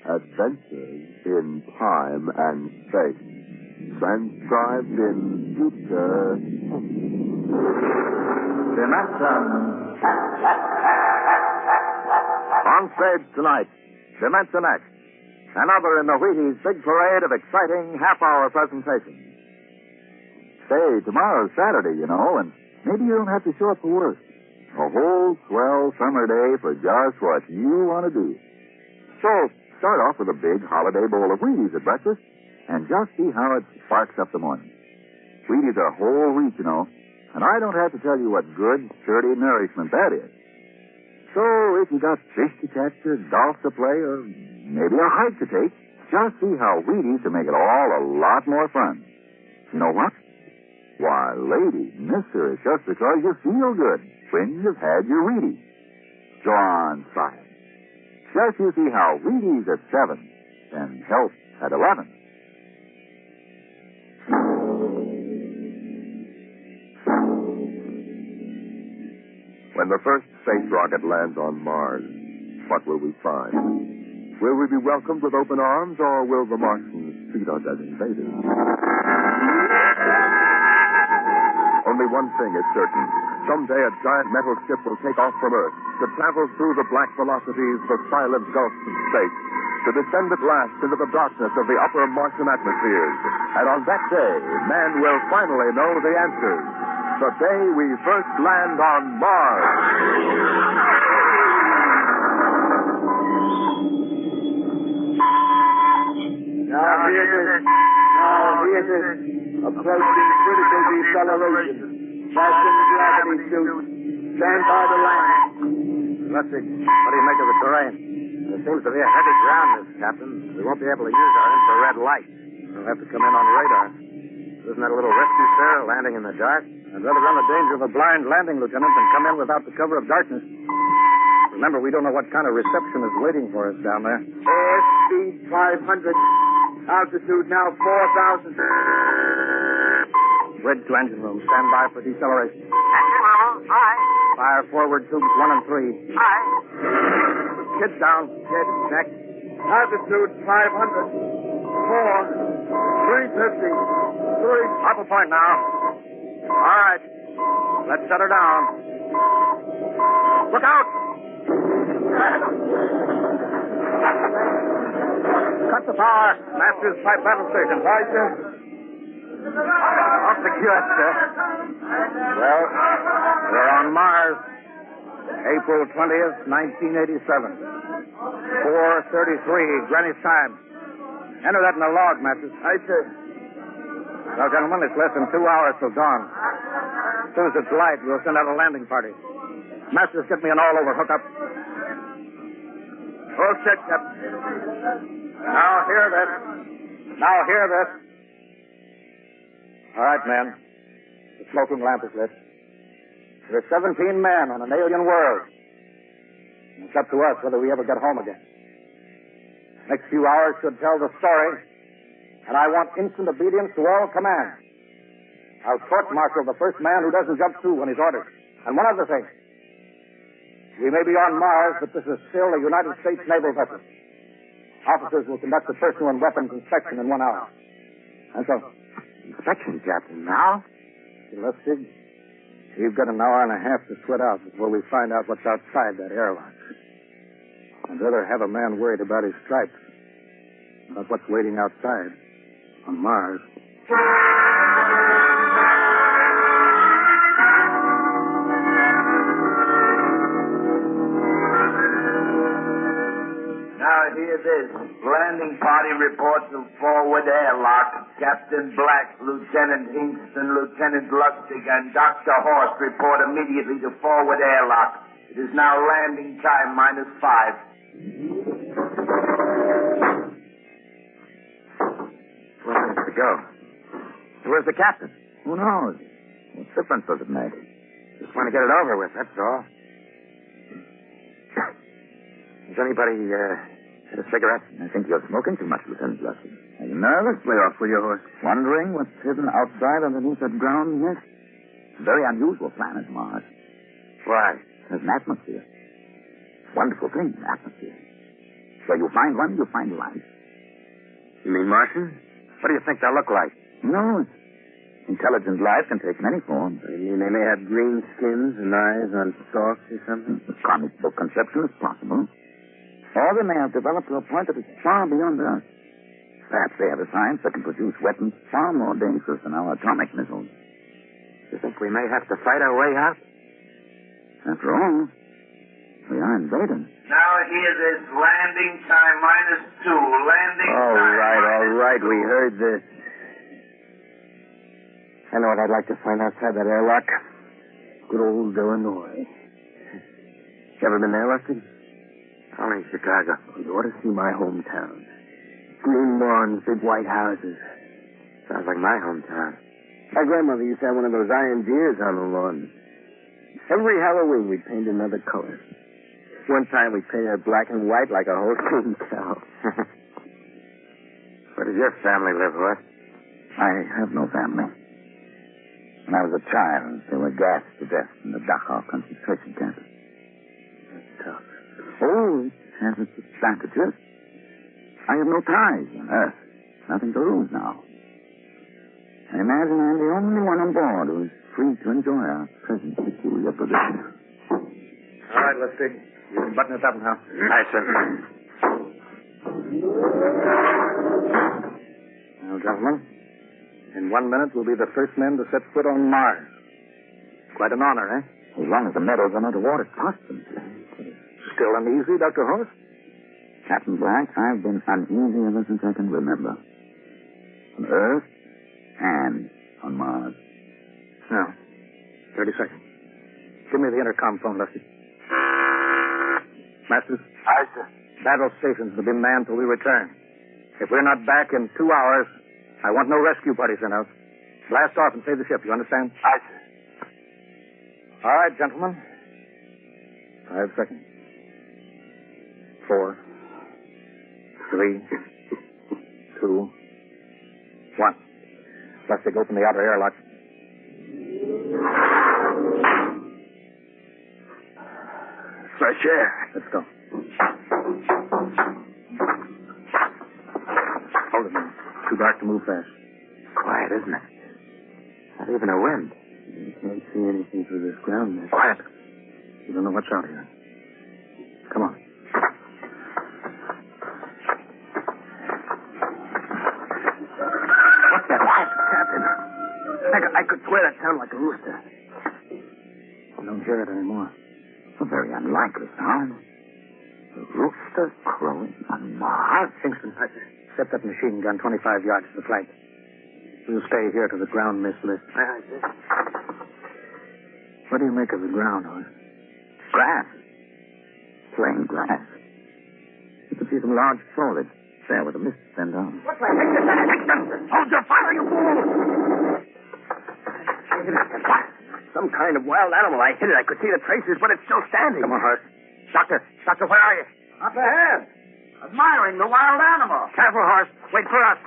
Adventures in Time and Space. Transcribed in future. Dimension. On stage tonight, Dimension X. Another in the Wheaties' big parade of exciting half-hour presentations. Say, tomorrow's Saturday, you know, and maybe you don't have to show up for work. A whole swell summer day for just what you want to do. So, start off with a big holiday bowl of Wheaties at breakfast and just see how it sparks up the morning. Wheaties are whole wheat, you know, and I don't have to tell you what good, sturdy nourishment that is. So, if you got fish to catch or golf to play or maybe a hike to take, just see how Wheaties can make it all a lot more fun. You know what? Why, lady, mister, it's just because you feel good when you've had your Wheaties. Go on, try it. Just you see how Wheaties at 7 and health at 11. When the first space rocket lands on Mars, what will we find? Will we be welcomed with open arms, or will the Martians treat us as invaders? Only one thing is certain. Someday a giant metal ship will take off from Earth to travel through the black velocities, the silent gulfs of space, to descend at last into the darkness of the upper Martian atmospheres. And on that day, man will finally know the answers. The day we first land on Mars. Now here's it. Approaching critical deceleration. Fasten the gravity suit. Stand by the land. Lefty, what do you make of the terrain? There seems to be a heavy ground, Miss Captain. We won't be able to use our infrared light. We'll have to come in on radar. Isn't that a little risky, sir, landing in the dark? I'd rather run the danger of a blind landing, Lieutenant, than come in without the cover of darkness. Remember, we don't know what kind of reception is waiting for us down there. Airspeed 500. Altitude now 4,000. Bridge to engine room. Stand by for deceleration. Engine room, aye. Fire forward tubes 1 and 3. Aye. Kids down. Kids, next. Altitude 500. 4. 350. 3. Up a point now. All right. Let's set her down. Look out! Cut the power. Masters pipe battle station. Right, sir. Off the QS, sir. Well, we're on Mars. April 20th, 1987. 4:33, Greenwich time. Enter that in the log, Masters. Aye, sir. Now, gentlemen, it's less than 2 hours till dawn. As soon as it's light, we'll send out a landing party. Masters, get me an all-over hookup. All set, Captain. Now, hear this. All right, men. The smoking lamp is lit. There are 17 men on an alien world. And it's up to us whether we ever get home again. Next few hours should tell the story, and I want instant obedience to all commands. I'll court-martial the first man who doesn't jump through when he's ordered. And one other thing. We may be on Mars, but this is still a United States naval vessel. Officers will conduct a personal and weapons inspection in 1 hour. And so... Inspection, Captain, now? Lustig, we've got an hour and a half to sweat out before we find out what's outside that airlock. I'd rather have a man worried about his stripes, about what's waiting outside on Mars. Now hear this. Landing party reports of forward airlock. Captain Black, Lieutenant Hingston, Lieutenant Lustig, and Dr. Horst report immediately to forward airlock. It is now landing time -5. Where is it to go? Where's the captain? Who knows? What difference does it make? Just want to get it over with, that's all. Has anybody had a cigarette? I think you're smoking too much, Lieutenant Lustig. Are you nervously off with your horse? Wondering what's hidden outside underneath that ground mist? Very unusual planet, Mars. Why? There's an atmosphere. Wonderful thing, atmosphere. Where you find one, you find life. You mean Martian? What do you think they'll look like? No. Intelligent life can take many forms. You mean they may have green skins and eyes on stalks or something? The comic book conception is possible. Or they may have developed to a point that is far beyond us. Perhaps they have a science that can produce weapons far more dangerous than our atomic missiles. You think we may have to fight our way out? After all, we are invading. Now here's this landing time -2. Landing time. All right. We heard this. I know what I'd like to find outside that airlock. Good old Illinois. You ever been there, Rusty? Only in Chicago. You ought to see my hometown. Green lawns, big white houses. Sounds like my hometown. My grandmother used to have one of those iron deers on the lawn. Every Halloween, we'd paint another color. One time, we painted her black and white like a Holstein cow. Where does your family live, Horace? I have no family. When I was a child, they were gassed to death in the Dachau concentration camp. That's tough. Oh, it has its advantages. I have no ties on Earth. Nothing to lose now. I imagine I'm the only one on board who is free to enjoy our present peculiar position. All right, Lustig. You can button it up now. Aye, sir. Now, gentlemen, in 1 minute, we'll be the first men to set foot on Mars. Quite an honor, eh? As long as the medals are not awarded posthumously. Still uneasy, Dr. Horace? Captain Black, I've been uneasy ever since I can remember. On Earth and on Mars. Now, 30 seconds. Give me the intercom phone, Lustig. Masters? Aye, sir. Battle stations will be manned till we return. If we're not back in 2 hours, I want no rescue party sent out. Blast off and save the ship, you understand? Aye, sir. All right, gentlemen. 5 seconds. 4, 3, 2, 1. Lustig, open the outer airlock. Fresh air. Let's go. Hold it, man. Too dark to move fast. Quiet, isn't it? Not even a wind. You can't see anything through this ground mist. Quiet. You don't know what's out here. Come on. What's that? Quiet, Captain. I could swear that sounded like a rooster. I don't hear it anymore. A very unlikely sound. A rooster crowing on Mars. Kingston, set that machine gun 25 yards to the flank. We'll stay here till the ground mist lifts. Aye, sir. What do you make of the ground, Horace? Grass. Plain grass. You can see some large foliage there where the mist sends out. What's that? Hold your fire, you fool! Some kind of wild animal. I hit it. I could see the traces, but it's still standing. Come on, Horace. Doctor, where are you? Up ahead. Admiring the wild animal. Careful, Horace. Wait for us.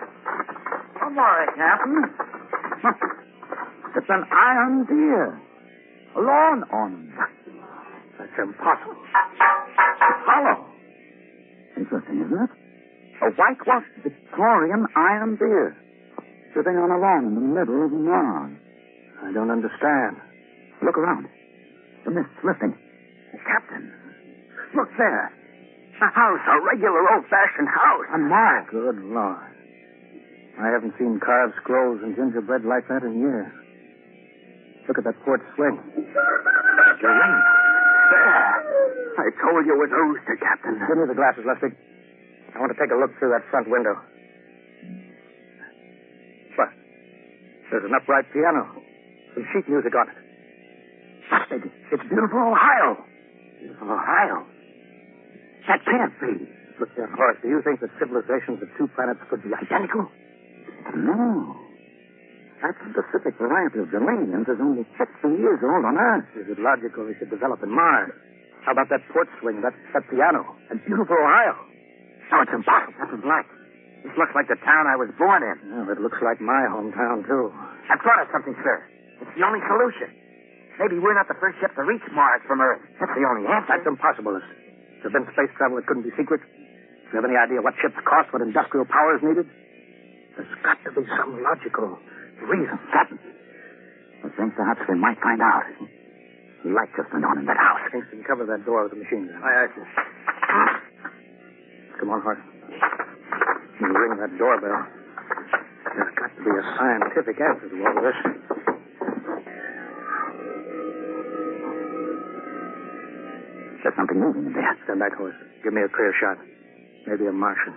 Don't worry, Captain. It's an iron deer. A lawn ornament. That's impossible. It's hollow. Interesting, isn't it? A whitewashed Victorian iron deer. Sitting on a lawn in the middle of Mars. I don't understand. Look around. The mist's lifting. Captain, look there. A house, a regular old-fashioned house. On Mars. Good Lord. I haven't seen carved scrolls and gingerbread like that in years. Look at that port swing. Your ring. There. I told you it was a rooster, Captain. Give me the glasses, Lustig. I want to take a look through that front window. What? There's an upright piano. Some sheet music on it. Lustig, it's beautiful Ohio. Beautiful Ohio? That can't be. Look there, Horace. Do you think that civilizations of two planets could be identical? No. That specific variety of geraniums is only 60 years old on Earth. Is it logical they should develop in Mars? How about that port swing, that piano, and beautiful Ohio? No, it's impossible. Captain Black. This looks like the town I was born in. Well, it looks like my hometown, too. I've thought of something, sir. It's the only solution. Maybe we're not the first ship to reach Mars from Earth. That's the only answer. That's impossible. There's been space travel that couldn't be secret. Do you have any idea what ships cost, what industrial power is needed? There's got to be some logical reason. Captain, I think perhaps we might find out. The light just went on in that house. Kingston, cover that door with the machine gun. Aye, sir. Come on, Hart. You ring that doorbell. There's got to be a scientific answer to all this. There's something moving in there. Stand back, horse. Give me a clear shot. Maybe a Martian.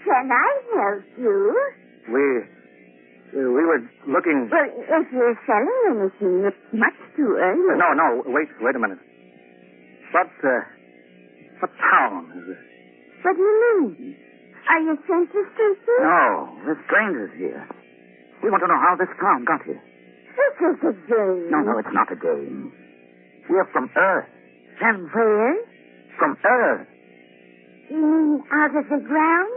Can I help you? We were looking... Well, if you're selling anything, it's much too early. No, wait a minute. What town is this? What do you mean? Are you census takers? No, we're strangers here. We want to know how this town got here. This is a game. No, it's not a game. We're from Earth. From where? From Earth. You mean out of the ground?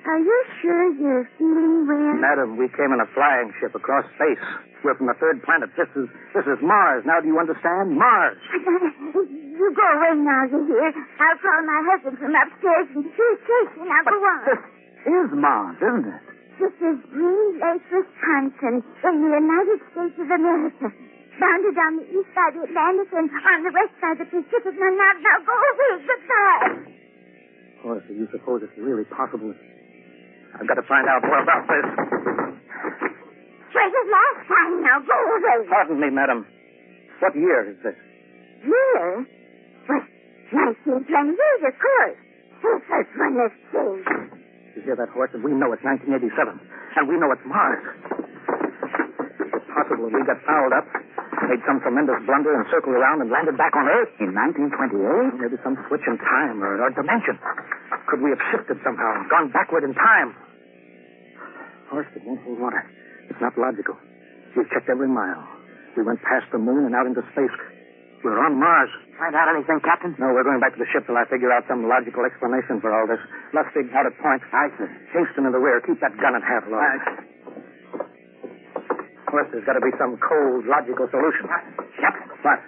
Are you sure you're feeling well? Madam, we came in a flying ship across space. We're from the third planet. This is Mars. Now, do you understand? Mars. You go away now, you hear? I'll call my husband from upstairs and he's chasing. Now, go on. This is Mars, isn't it? This is Green Lake, Wisconsin, in the United States of America. Bounded on the east side of the Atlantic and on the west side of the Pacific. Now go away. Goodbye. Horace, do you suppose it's really possible? I've got to find out more about this. For the last time now, go away. Pardon me, madam. What year is this? Year? What, 1928, of course. The first one is saved. You hear that, Horace? And we know it's 1987. And we know it's Mars. It's possible we got fouled up, made some tremendous blunder and circled around and landed back on Earth. In 1928? Maybe some switch in time or dimension. Could we have shifted somehow, gone backward in time? Horace, it won't hold water. It's not logical. We've checked every mile. We went past the moon and out into space. We're on Mars. Find out anything, Captain? No, we're going back to the ship till I figure out some logical explanation for all this. Lustig out at point. Aye, sir. Kingston in the rear. Keep that gun at half load. Horace, there's got to be some cold, logical solution. Captain. What?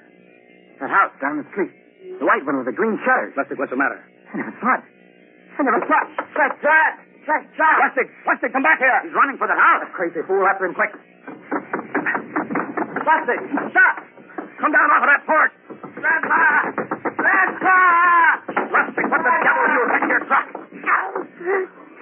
That house down the street. The white one with the green shutters. Lustig, what's the matter? I never saw it. I never saw it. That's that. Lustig, come back here. He's running for the house. That crazy fool, after him quick. Lustig, stop. Come down off of that porch. Grandpa! Lustig, what the devil are you in your truck?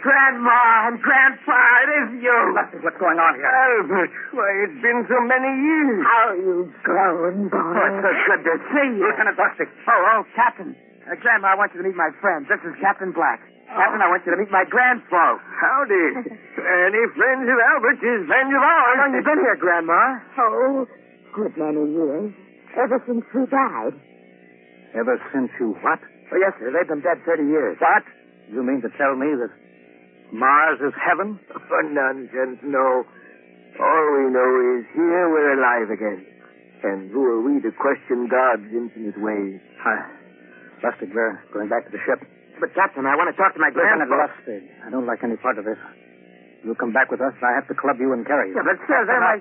Grandma and Grandpa, it is you. Lustig, what's going on here? Albert, why, it's been so many years. How are you growing, boy? Oh, it's so good to see you. Lieutenant Lustig. Oh, Captain. Grandma, I want you to meet my friends. This is Captain Black. Captain, I want you to meet my grandfolks. Howdy. Any friends of Albert's is friends of ours. How long you been here, Grandma? Oh, good many years. Ever since we died. Ever since you what? Oh, yes, sir. They've been dead 30 years. What? You mean to tell me that Mars is heaven? Oh, nonsense, no. All we know is here we're alive again. And who are we to question God's infinite ways? Lustig, we're going back to the ship. But, Captain, I want to talk to my Lieutenant grandfolks. Lustig, I don't like any part of this. You'll come back with us, I have to club you and carry you. Yeah, but, sir, they're my...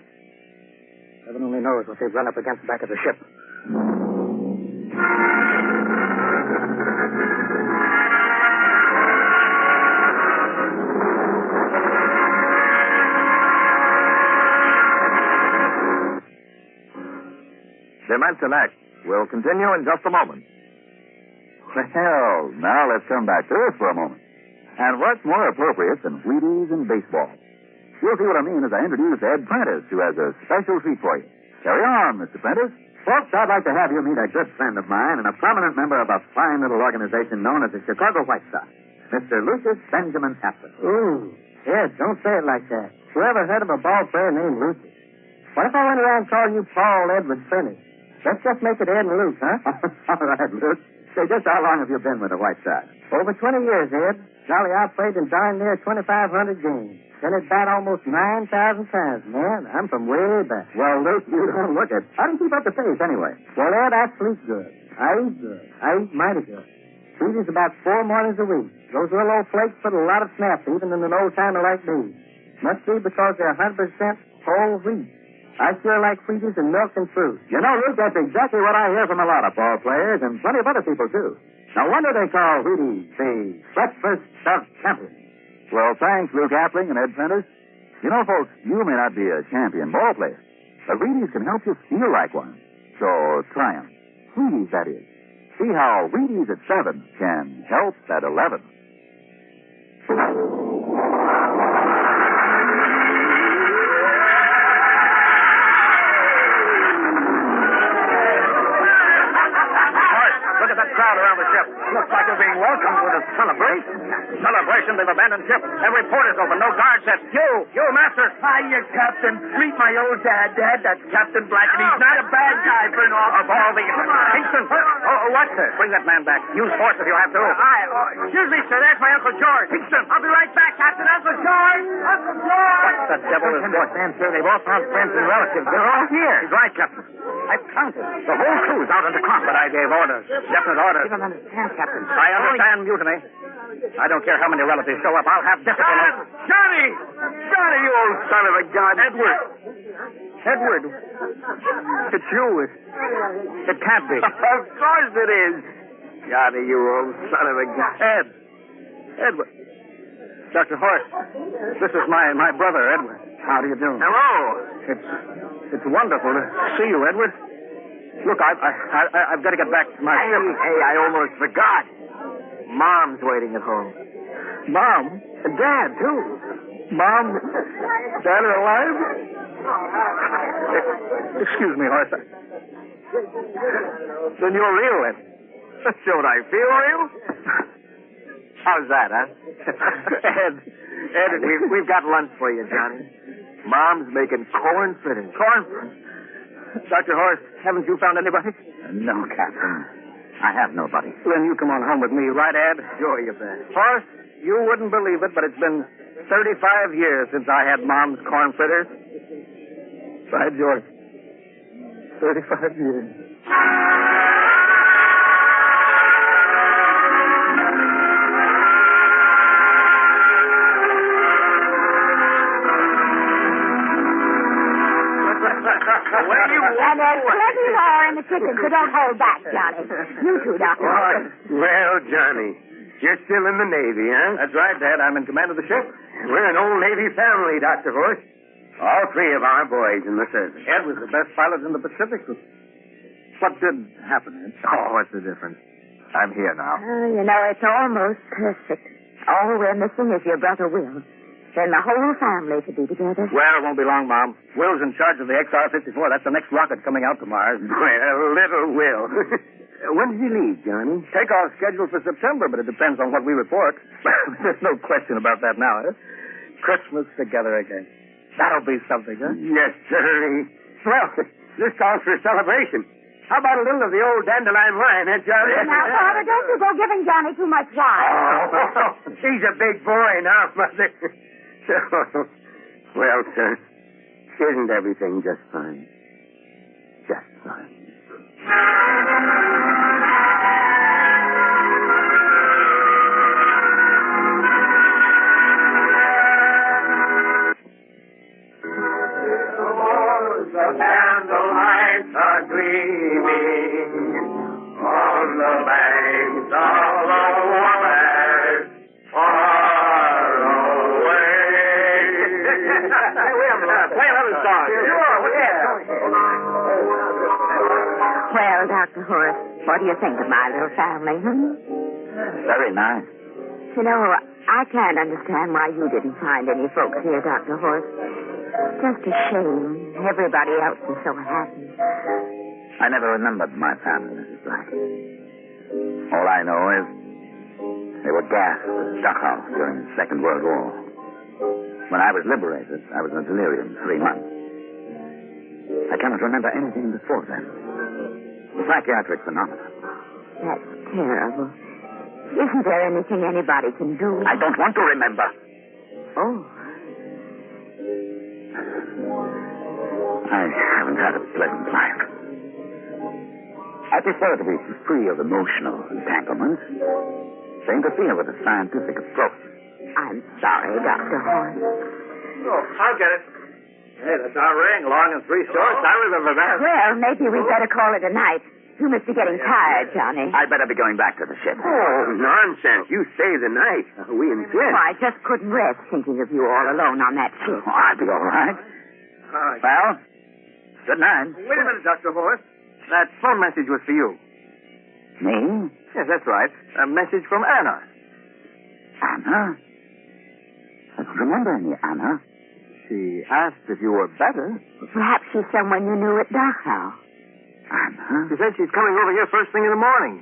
Heaven only knows what they've run up against back at the ship. Dimension X will continue in just a moment. Well, now let's come back to this for a moment. And what's more appropriate than Wheaties and baseball? You'll see what I mean as I introduce Ed Prentice, who has a special treat for you. Carry on, Mr. Prentice. Folks, I'd like to have you meet a good friend of mine and a prominent member of a fine little organization known as the Chicago White Sox, Mr. Lucius Benjamin Tapper. Ooh, Ed, don't say it like that. Whoever heard of a ball player named Lucius? What if I went around calling you Paul Edward Finney? Let's just make it Ed and Luke, huh? All right, Luke. Say, just how long have you been with the White Sox? Over 20 years, Ed. Golly, I played in darn near 2,500 games. Then it bat almost 9,000 times. Man, I'm from way back. Well, Luke, you don't look it. How do you keep up the pace, anyway? Well, Ed, I sleep good. I eat good. I eat mighty good. Feed is about 4 mornings a week. Those little old flakes put a lot of snap, even in an old-timer like me. Must be because they're 100% whole wheat. I sure like Wheaties and milk and fruit. You know, Luke, that's exactly what I hear from a lot of ball players and plenty of other people, too. No wonder they call Wheaties the breakfast of champions. Well, thanks, Luke Appling and Ed Prentice. You know, folks, you may not be a champion ball player, but Wheaties can help you feel like one. So try 'em. Wheaties, that is. See how Wheaties at 7 can help at 11. Look at that crowd around the ship. Looks like they're being welcomed with a celebration. Celebration? They've abandoned ship. Every port is open. No guard sets. You, master. Hiya, Captain. Meet my old dad. Dad, that's Captain Black, and he's not a bad guy for an officer. Of all the... Kingston! What's this? Bring that man back. Use force if you have to. Excuse me, sir. There's my Uncle George. Kingston! I'll be right back, Captain. Uncle George! Uncle George! What the devil is going on, sir? They've all found friends and relatives. They're all here. He's right, Captain. I've counted. The whole crew's out on the clock, but I gave orders. Definite orders. You don't understand, Captain. I understand mutiny. I don't care how many relatives show up. I'll have discipline. Johnny! Johnny, you old son of a gun. Edward. It's you. It can't be. Of course it is. Johnny, you old son of a gun. Edward. Dr. Horst. This is my brother, Edward. How do you do? Hello. It's wonderful to see you, Edward. Look, I've got to get back to my ship. Hey, I almost forgot. Mom's waiting at home. Mom? And Dad, too. Mom? Dad are alive? Excuse me, Horst. Then you're real, then. Don't I feel real? How's that, huh? Ed, we've got lunch for you, Johnny. Mom's making corn fritters. Corn? Dr. Horst, haven't you found anybody? No, Captain. I have nobody. Then you come on home with me, right, Ed? Sure, you bet. Horst, you wouldn't believe it, but it's been 35 years since I had Mom's corn fritters. By George. 35 years. And there's plenty more in the kitchen, so don't hold back, Johnny. You too, Doctor. Well, Johnny, you're still in the Navy, huh? That's right, Dad. I'm in command of the ship. We're an old Navy family, Dr. Horst. All three of our boys in the service. Ed was the best pilot in the Pacific. What did happen, Ed? Oh, what's the difference? I'm here now. Oh, you know, it's almost perfect. All we're missing is your brother Will. Then the whole family to be together. Well, it won't be long, Mom. Will's in charge of the XR-54. That's the next rocket coming out tomorrow. Well, little Will. When does he leave, Johnny? Takeoff scheduled for September, but it depends on what we report. There's no question about that now, eh? Christmas together again. That'll be something, huh? Yes, sir. Well, this calls for a celebration. How about a little of the old dandelion wine, eh, Johnny? Now, Father, don't you go giving Johnny too much wine. Oh, he's a big boy now, Mother. Well, sir, isn't everything just fine? Just fine. The candlelights are gleaming on the banks of the waters far away. Play another song. Sure, Well, Dr. Horace, what do you think of my little family, Very nice. You know, I can't understand why you didn't find any folks here, Dr. Horace. Just a shame. Everybody else is so happy. I never remembered my family, Mrs. Black. All I know is they were gassed at Dachau during the Second World War. When I was liberated, I was in delirium 3 months. I cannot remember anything before then. Psychiatric phenomena. That's terrible. Isn't there anything anybody can do? I don't want to remember. Oh. I haven't had a pleasant life. I prefer to be free of emotional entanglements, to interfere with a scientific approach. I'm sorry, Dr. Horn. Oh, I'll get it. Hey, that's our ring, long and 3 shorts. I remember that. Well, maybe we'd better call it a night. You must be getting tired, Johnny. I'd better be going back to the ship. Oh, nonsense. You stay the night. We insist. Well, I just couldn't rest thinking of you all alone on that ship. Oh, I'll be all right. Well, good night. Wait a minute, Dr. Horst. That phone message was for you. Me? Yes, that's right. A message from Anna. Anna? I don't remember any Anna. She asked if you were better. Perhaps she's someone you knew at Dachau. Anna? She said she's coming over here first thing in the morning.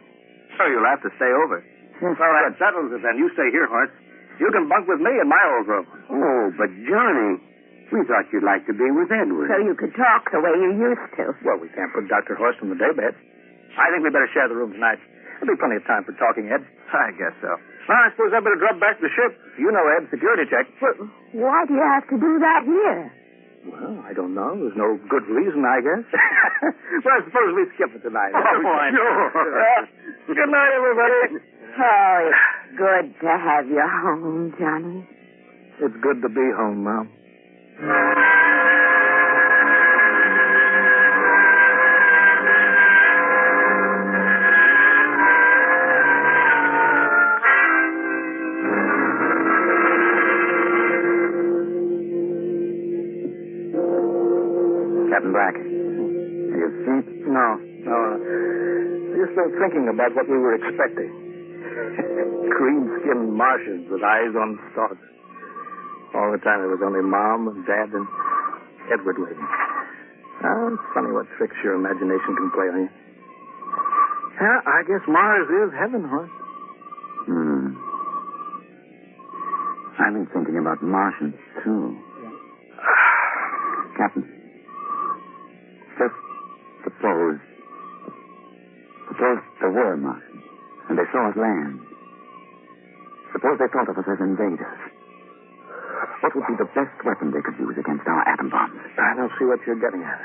So you'll have to stay over. Yes. Well, that settles it then. You stay here, Horst. You can bunk with me in my old room. Oh, but Johnny, we thought you'd like to be with Edward. So you could talk the way you used to. Well, we can't put Dr. Horst in the daybed. I think we better share the room tonight. There'll be plenty of time for talking, Ed. I guess so. Well, I suppose I better drop back to the ship. You know, Ed, security check. Well, why do you have to do that here? Well, I don't know. There's no good reason, I guess. Well, I suppose we skip it tonight. Oh, sure. Good night, everybody. Oh, it's good to have you home, Johnny. It's good to be home, Mom. Captain Black. You see? No. Just been thinking about what we were expecting. Cream-skinned Martians with eyes on stars. All the time there was only Mom and Dad and Edward with me. Oh, it's funny what tricks your imagination can play on you. Yeah, I guess Mars is heaven, Horst. I've been thinking about Martians, too. Captain, just suppose there were Martians, and they saw us land. Suppose they thought of us as invaders. What would be the best weapon they could use against our atom bombs? I don't see what you're getting at.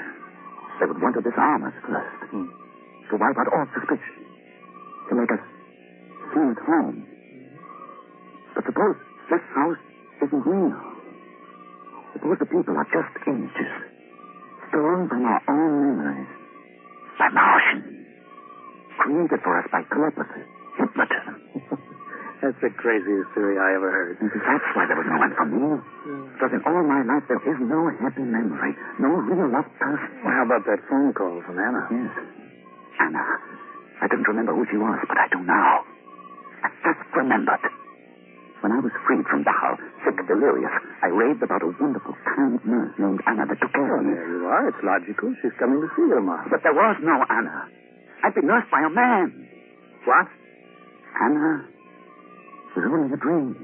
They would want to disarm us first, to wipe out all suspicion, to make us feel at home. But suppose this house isn't real. Suppose the people are just images, stolen from our own memories, by Martians, created for us by telepathy, hypnotism. That's the craziest theory I ever heard. And that's why there was no one for me. Because in all my life there is no happy memory, no real loved person. Well, how about that phone call from Anna? Yes. Anna. I didn't remember who she was, but I do now. I just remembered. When I was freed from Dachau, sick, delirious, I raved about a wonderful, kind nurse named Anna that took care of me. There you are. It's logical. She's coming to see you tomorrow. But there was no Anna. I'd been nursed by a man. What? Anna was only a dream.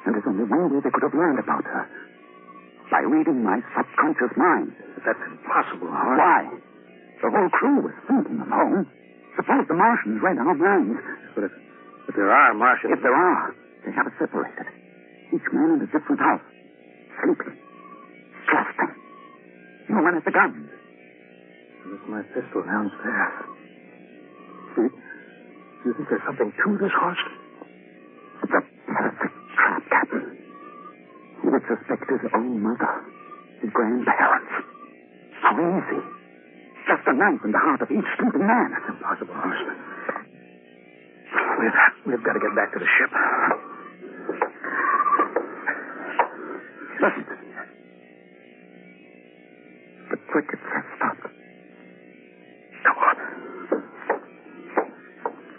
And there's only one way they could have learned about her. By reading my subconscious mind. But that's impossible, Horst. Why? The whole crew was thinking of home. Suppose the Martians read our minds. But if there are Martians... If there are, they have us separated. Each man in a different house. Sleeping. Trusting. No one at the guns. There's my pistol downstairs. Do you think there's something to this, Horst? It's a perfect trap, Captain. He would suspect his own mother, his grandparents. How easy. Just a knife in the heart of each sleeping man. That's impossible, Horst. We've got to get back to the ship. Listen. The crickets have stopped. Come on.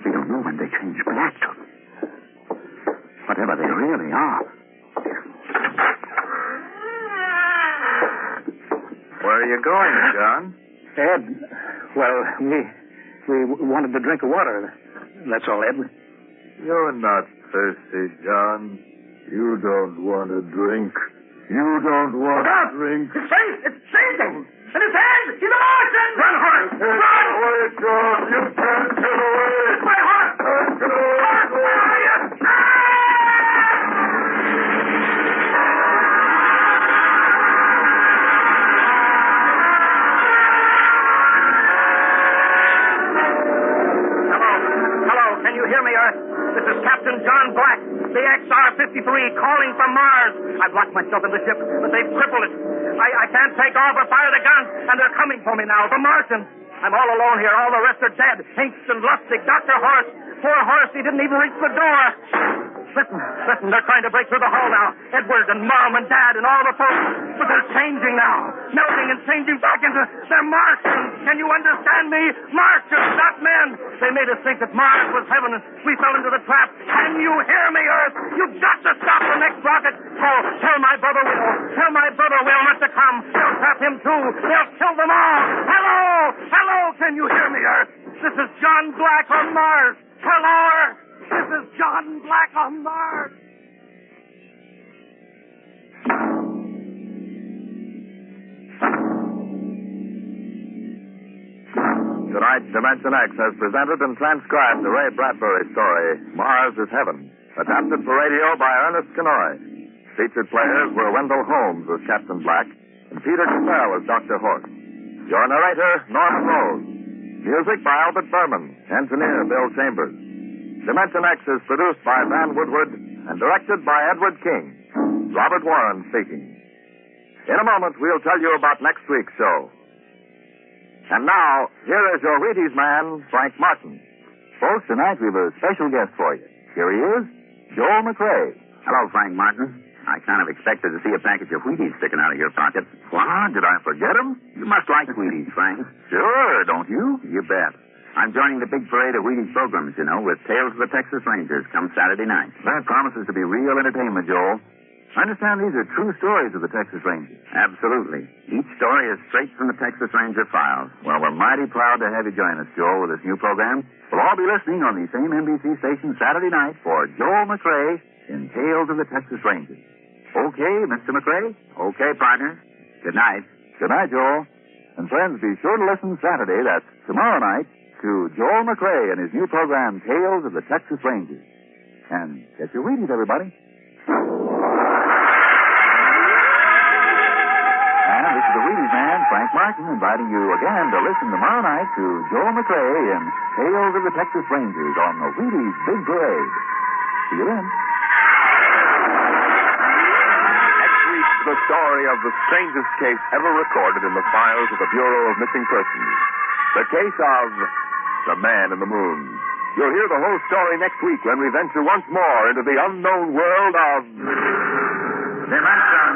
We don't know when they change black to whatever they really are. Where are you going, John? Ed, well, we wanted to drink the water. That's all, Ed. You're not thirsty, John. You don't want a drink. You don't want a drink. His face! It's changing! And his hand! He's a Martian! Run, Horst! Run! Get away, John. You can't get away. It's my heart! Get away. Hello, can you hear me, Earth? This is Captain John Black, the XR-53, calling from Mars. I've locked myself in the ship, but they've crippled it. I can't take off or fire the guns, and they're coming for me now, the Martians. I'm all alone here. All the rest are dead. Hinks and Lustig, Dr. Horst. Poor Horst, he didn't even reach the door. Listen, they're trying to break through the hall now. Edward and Mom and Dad and all the folks. But they're changing now. Melting and changing back into... They're Martians. Can you understand me? Martians, not men. They made us think that Mars was heaven and we fell into the trap. Can you hear me, Earth? You've got to stop the next rocket. Tell my brother Will. Tell my brother Will not to come. They'll trap him too. They'll kill them all. Hello, can you hear me, Earth? This is John Black on Mars. Hello, Earth. This is John Black on Mars. Tonight, Dimension X has presented and transcribed the Ray Bradbury story, Mars is Heaven, adapted for radio by Ernest Kenoy. Featured players were Wendell Holmes as Captain Black and Peter Cassell as Dr. Horst. Your narrator, Norman Rose. Music by Albert Berman. Engineer, Bill Chambers. Dimension X is produced by Van Woodward and directed by Edward King. Robert Warren speaking. In a moment, we'll tell you about next week's show. And now, here is your Wheaties man, Frank Martin. Folks, tonight we've a special guest for you. Here he is, Joel McRae. Hello, Frank Martin. I kind of expected to see a package of Wheaties sticking out of your pocket. What? Did I forget him? You must like Wheaties, Frank. Sure, don't you? You bet. I'm joining the big parade of Wheaties programs, you know, with Tales of the Texas Rangers come Saturday night. That promises to be real entertainment, Joel. I understand these are true stories of the Texas Rangers. Absolutely. Each story is straight from the Texas Ranger files. Well, we're mighty proud to have you join us, Joel, with this new program. We'll all be listening on the same NBC station Saturday night for Joel McRae in Tales of the Texas Rangers. Okay, Mr. McRae? Okay, partner. Good night. Good night, Joel. And friends, be sure to listen Saturday, that's tomorrow night, to Joel McRae and his new program, Tales of the Texas Rangers. And get your Wheaties, everybody. And this is the Wheaties man, Frank Martin, inviting you again to listen tomorrow night to Joel McRae in Tales of the Texas Rangers on the Wheaties Big Parade. See you then. Next week, the story of the strangest case ever recorded in the files of the Bureau of Missing Persons. The case of the Man in the Moon. You'll hear the whole story next week when we venture once more into the unknown world of... Dimension